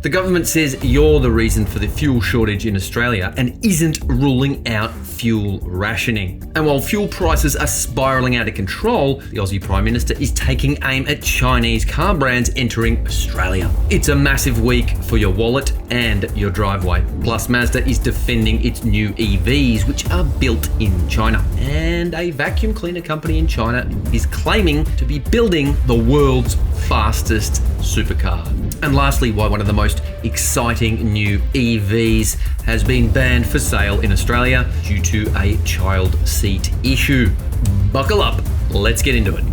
The government says you're the reason for the fuel shortage in Australia and isn't ruling out fuel rationing. And while fuel prices are spiralling out of control, the Aussie Prime Minister is taking aim at Chinese car brands entering Australia. It's a massive week for your wallet and your driveway. Plus, Mazda is defending its new EVs, which are built in China. And a vacuum cleaner company in China is claiming to be building the world's fastest supercar. And lastly, why one of the most exciting new EVs has been banned for sale in Australia due to a child seat issue. Buckle up, let's get into it.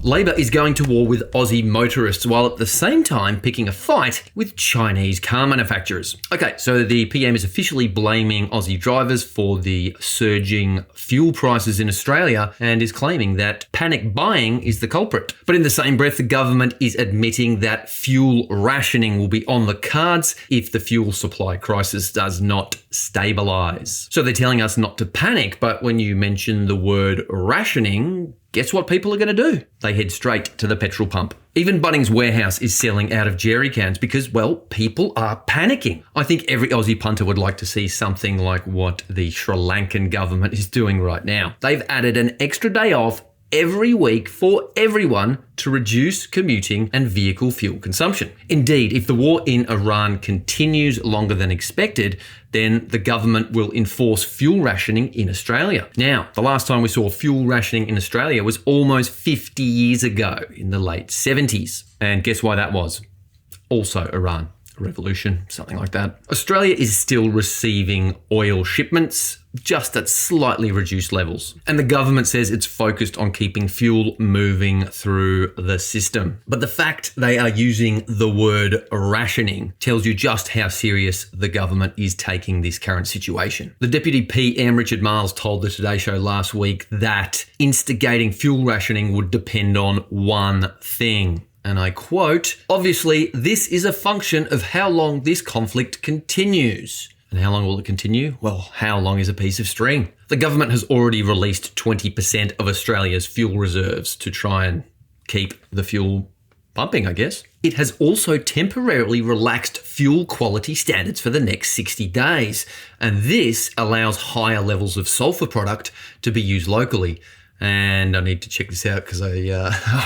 Labor is going to war with Aussie motorists while at the same time picking a fight with Chinese car manufacturers. Okay, so the PM is officially blaming Aussie drivers for the surging fuel prices in Australia and is claiming that panic buying is the culprit. But in the same breath, the government is admitting that fuel rationing will be on the cards if the fuel supply crisis does not stabilise. So they're telling us not to panic, but when you mention the word rationing, guess what people are going to do? They head straight to the petrol pump. Even Bunnings Warehouse is selling out of jerry cans because, well, people are panicking. I think every Aussie punter would like to see something like what the Sri Lankan government is doing right now. They've added an extra day off every week for everyone to reduce commuting and vehicle fuel consumption. Indeed, if the war in Iran continues longer than expected, then the government will enforce fuel rationing in Australia. Now, the last time we saw fuel rationing in Australia was almost 50 years ago in the late 70s. And guess why that was? Also Iran. Revolution, something like that. Australia is still receiving oil shipments, just at slightly reduced levels. And the government says it's focused on keeping fuel moving through the system. But the fact they are using the word rationing tells you just how serious the government is taking this current situation. The Deputy PM, Richard Marles, told the Today Show last week that instigating fuel rationing would depend on one thing. And I quote, "Obviously, this is a function of how long this conflict continues." And how long will it continue? Well, how long is a piece of string? The government has already released 20% of Australia's fuel reserves to try and keep the fuel pumping, I guess. It has also temporarily relaxed fuel quality standards for the next 60 days. And this allows higher levels of sulfur product to be used locally. And I need to check this out because I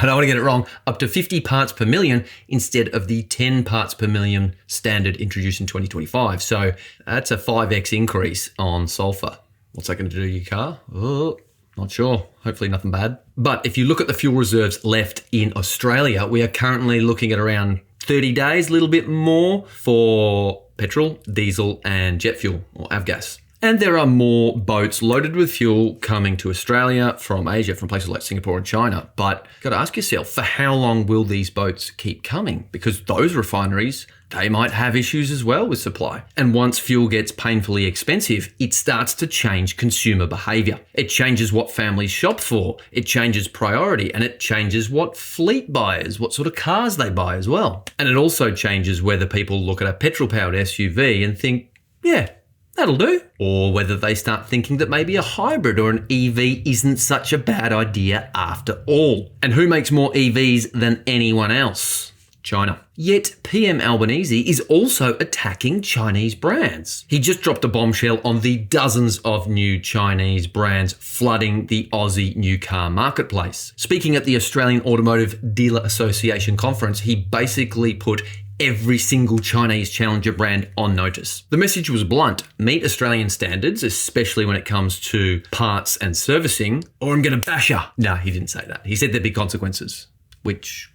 don't want to get it wrong, up to 50 parts per million instead of the 10 parts per million standard introduced in 2025. So that's a 5x increase on sulfur. What's that going to do to your car? Oh, not sure. Hopefully nothing bad. But if you look at the fuel reserves left in Australia, we are currently looking at around 30 days, a little bit more for petrol, diesel and jet fuel or avgas. And there are more boats loaded with fuel coming to Australia from Asia, from places like Singapore and China. But you've got to ask yourself, for how long will these boats keep coming? Because those refineries, they might have issues as well with supply. And once fuel gets painfully expensive, it starts to change consumer behaviour. It changes what families shop for. It changes priority, and it changes what fleet buyers, what sort of cars they buy as well. And it also changes whether people look at a petrol-powered SUV and think, yeah, that'll do. Or whether they start thinking that maybe a hybrid or an EV isn't such a bad idea after all. And who makes more EVs than anyone else? China. Yet PM Albanese is also attacking Chinese brands. He just dropped a bombshell on the dozens of new Chinese brands flooding the Aussie new car marketplace. Speaking at the Australian Automotive Dealer Association conference, he basically put every single Chinese challenger brand on notice. The message was blunt: meet Australian standards, especially when it comes to parts and servicing, or I'm going to bash ya. No, he didn't say that. He said there'd be consequences, which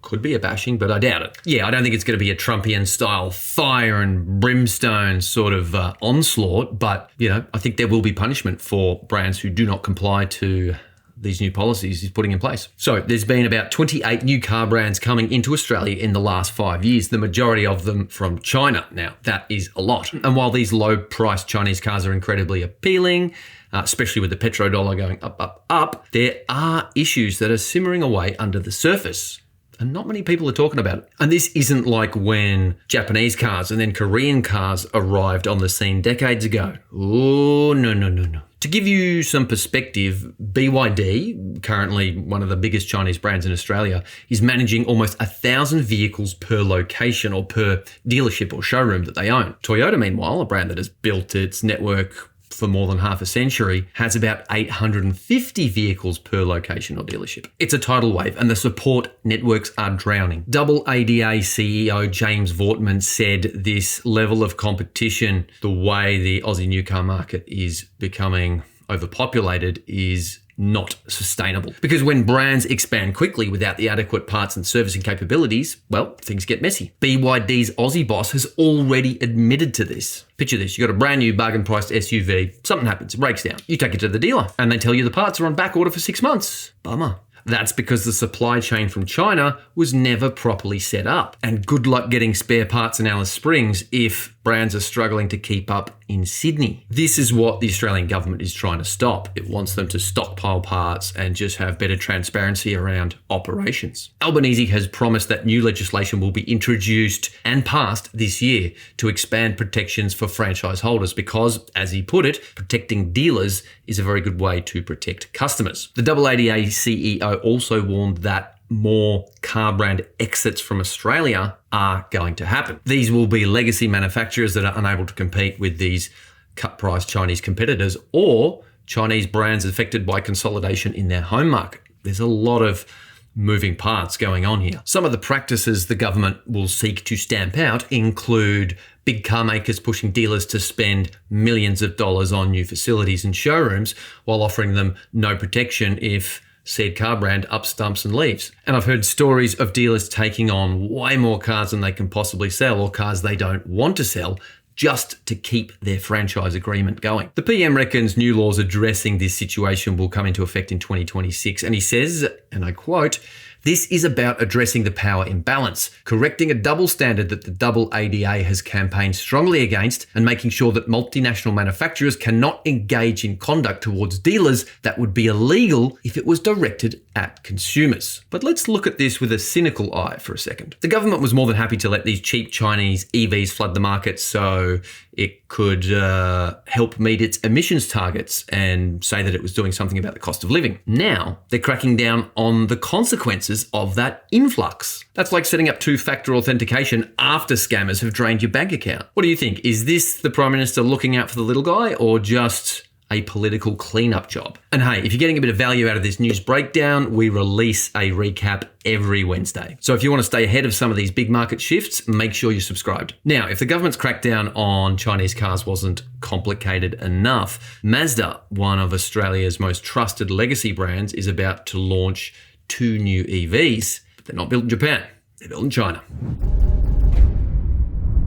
could be a bashing, but I doubt it. Yeah, I don't think it's going to be a Trumpian style fire and brimstone sort of onslaught, but I think there will be punishment for brands who do not comply to these new policies he's putting in place. So there's been about 28 new car brands coming into Australia in the last 5 years, the majority of them from China. Now, that is a lot. And while these low-priced Chinese cars are incredibly appealing, especially with the petrodollar going up, there are issues that are simmering away under the surface. and not many people are talking about it. And this isn't like when Japanese cars and then Korean cars arrived on the scene decades ago. Oh, no. To give you some perspective, BYD, currently one of the biggest Chinese brands in Australia, is managing almost 1,000 vehicles per location or per dealership or showroom that they own. Toyota, meanwhile, a brand that has built its network for more than half a century, has about 850 vehicles per location or dealership. It's a tidal wave and the support networks are drowning. ADA CEO James Vortman said this level of competition, the way the Aussie new car market is becoming overpopulated, is not sustainable. Because when brands expand quickly without the adequate parts and servicing capabilities, well, things get messy. BYD's Aussie boss has already admitted to this. Picture this, you've got a brand new bargain priced SUV, something happens, it breaks down. You take it to the dealer and they tell you the parts are on back order for 6 months. Bummer. That's because the supply chain from China was never properly set up. And good luck getting spare parts in Alice Springs if brands are struggling to keep up in Sydney. This is what the Australian government is trying to stop. It wants them to stockpile parts and just have better transparency around operations. Albanese has promised that new legislation will be introduced and passed this year to expand protections for franchise holders because, as he put it, protecting dealers is a very good way to protect customers. The ADA CEO also warned that more car brand exits from Australia are going to happen. These will be legacy manufacturers that are unable to compete with these cut-price Chinese competitors or Chinese brands affected by consolidation in their home market. There's a lot of moving parts going on here. Some of the practices the government will seek to stamp out include big car makers pushing dealers to spend millions of dollars on new facilities and showrooms while offering them no protection if said car brand up stumps and leaves. And I've heard stories of dealers taking on way more cars than they can possibly sell or cars they don't want to sell just to keep their franchise agreement going. The PM reckons new laws addressing this situation will come into effect in 2026. And he says, and I quote, "This is about addressing the power imbalance, correcting a double standard that the ADA has campaigned strongly against, and making sure that multinational manufacturers cannot engage in conduct towards dealers that would be illegal if it was directed at consumers." But let's look at this with a cynical eye for a second. The government was more than happy to let these cheap Chinese EVs flood the market so it could help meet its emissions targets and say that it was doing something about the cost of living. Now they're cracking down on the consequences of that influx. That's like setting up two-factor authentication after scammers have drained your bank account. What do you think? Is this the Prime Minister looking out for the little guy or just a political cleanup job? And hey, if you're getting a bit of value out of this news breakdown, we release a recap every Wednesday. So if you want to stay ahead of some of these big market shifts, make sure you're subscribed. Now, if the government's crackdown on Chinese cars wasn't complicated enough, Mazda, one of Australia's most trusted legacy brands, is about to launch 2 new EVs, but they're not built in Japan, they're built in China.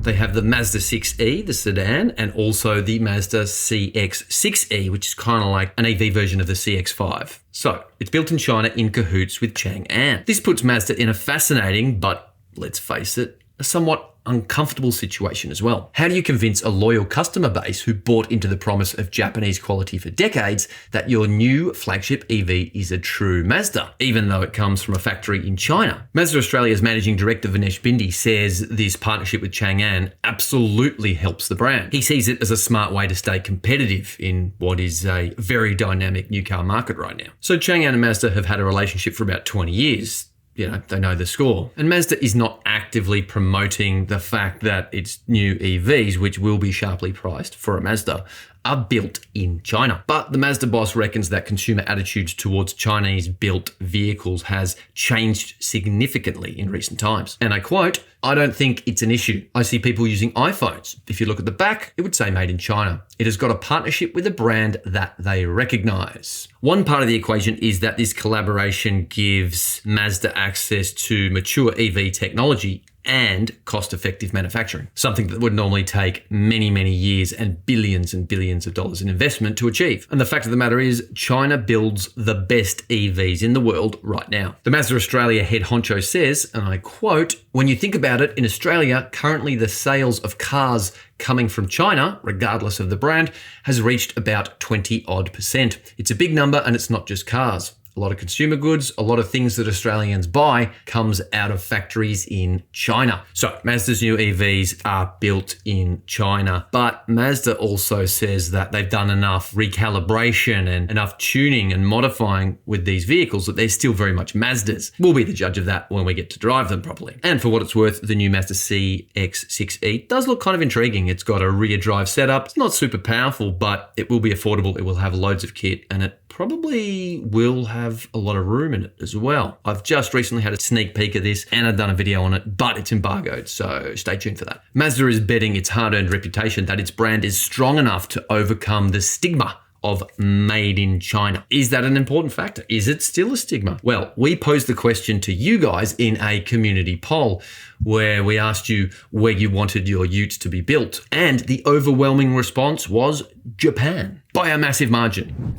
They have the Mazda 6e, the sedan, and also the Mazda CX-6e, which is kind of like an EV version of the CX-5. So it's built in China in cahoots with Chang'an. This puts Mazda in a fascinating, but let's face it, a somewhat uncomfortable situation as well. How do you convince a loyal customer base who bought into the promise of Japanese quality for decades that your new flagship EV is a true Mazda, even though it comes from a factory in China? Mazda Australia's managing director Vinesh Bindi says this partnership with Chang'an absolutely helps the brand. He sees it as a smart way to stay competitive in what is a very dynamic new car market right now. So Chang'an and Mazda have had a relationship for about 20 years. You know, they know the score. And Mazda is not actively promoting the fact that its new EVs, which will be sharply priced for a Mazda, are built in China. But the Mazda boss reckons that consumer attitudes towards Chinese-built vehicles has changed significantly in recent times. And I quote, "I don't think it's an issue. I see people using iPhones. If you look at the back, it would say made in China. It has got a partnership with a brand that they recognize." One part of the equation is that this collaboration gives Mazda access to mature EV technology and cost-effective manufacturing, something that would normally take many, many years and billions of dollars in investment to achieve. And the fact of the matter is, China builds the best EVs in the world right now. The Mazda Australia head honcho says, and I quote, "When you think about it, in Australia, currently the sales of cars coming from China, regardless of the brand, has reached about 20-odd%. It's a big number and it's not just cars. A lot of consumer goods, a lot of things that Australians buy comes out of factories in China. So Mazda's new EVs are built in China, but Mazda also says that they've done enough recalibration and enough tuning and modifying with these vehicles that they're still very much Mazdas. We'll be the judge of that when we get to drive them properly. And for what it's worth, the new Mazda CX-6E does look kind of intriguing. It's got a rear drive setup. It's not super powerful, but it will be affordable. It will have loads of kit, and it probably will have a lot of room in it as well. I've just recently had a sneak peek of this and I've done a video on it, but it's embargoed, so stay tuned for that. Mazda is betting its hard-earned reputation that its brand is strong enough to overcome the stigma of made in China. Is that an important factor? Is it still a stigma? Well, we posed the question to you guys in a community poll where we asked you where you wanted your utes to be built, and the overwhelming response was Japan by a massive margin.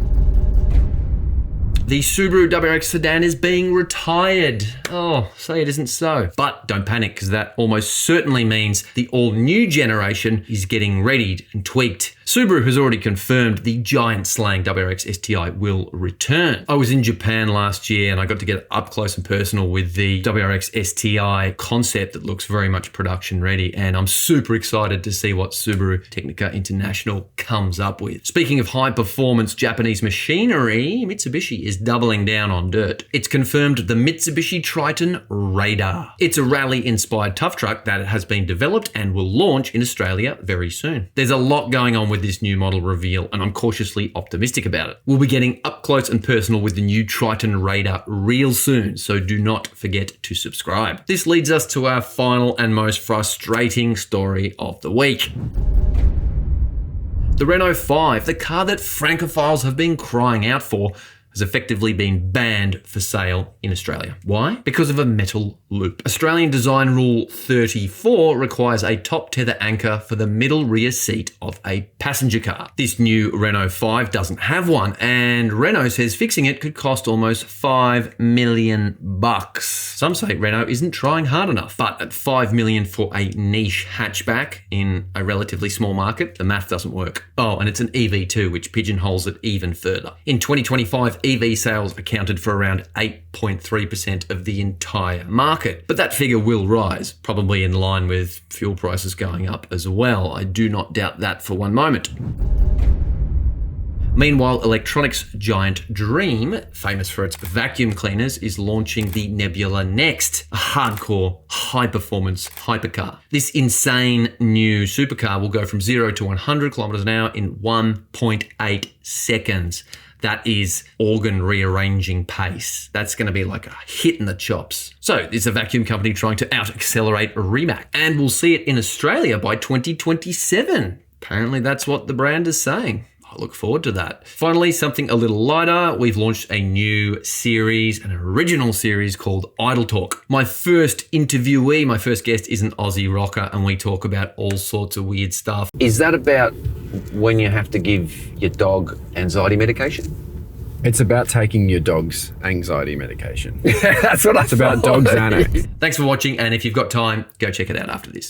The Subaru WRX sedan is being retired. Oh, say it isn't so. But don't panic, because that almost certainly means the all-new generation is getting readied and tweaked. Subaru has already confirmed the giant-slaying WRX STI will return. I was in Japan last year and I got to get up close and personal with the WRX STI concept that looks very much production ready, and I'm super excited to see what Subaru Technica International comes up with. Speaking of high-performance Japanese machinery, Mitsubishi is doubling down on dirt. It's confirmed the Mitsubishi Triton Raider. It's a rally-inspired tough truck that has been developed and will launch in Australia very soon. There's a lot going on with this new model reveal, and I'm cautiously optimistic about it. We'll be getting up close and personal with the new Triton Raider real soon, so do not forget to subscribe. This leads us to our final and most frustrating story of the week. The Renault 5, the car that Francophiles have been crying out for, has effectively been banned for sale in Australia. Why? Because of a metal loop. Australian Design Rule 34 requires a top tether anchor for the middle rear seat of a passenger car. This new Renault 5 doesn't have one, and Renault says fixing it could cost almost $5 million. Some say Renault isn't trying hard enough, but at $5 million for a niche hatchback in a relatively small market, the math doesn't work. Oh, and it's an EV too, which pigeonholes it even further. In 2025, EV sales accounted for around 8.3% of the entire market. But that figure will rise, probably in line with fuel prices going up as well. I do not doubt that for one moment. Meanwhile, electronics giant Dreame, famous for its vacuum cleaners, is launching the Nebula Next, a hardcore, high-performance hypercar. This insane new supercar will go from 0 to 100 kilometers an hour in 1.8 seconds. That is organ rearranging pace. That's going to be like a hit in the chops. So it's a vacuum company trying to out-accelerate Rimac, and we'll see it in Australia by 2027. Apparently that's what the brand is saying. I look forward to that. Finally, something a little lighter. We've launched a new series, an original series called Idle Talk. My first interviewee, my first guest is an Aussie rocker, and we talk about all sorts of weird stuff. Is that about when you have to give your dog anxiety medication? It's about taking your dog's anxiety medication. That's what I thought. It's about dog Xanax. Thanks for watching, and if you've got time, go check it out after this.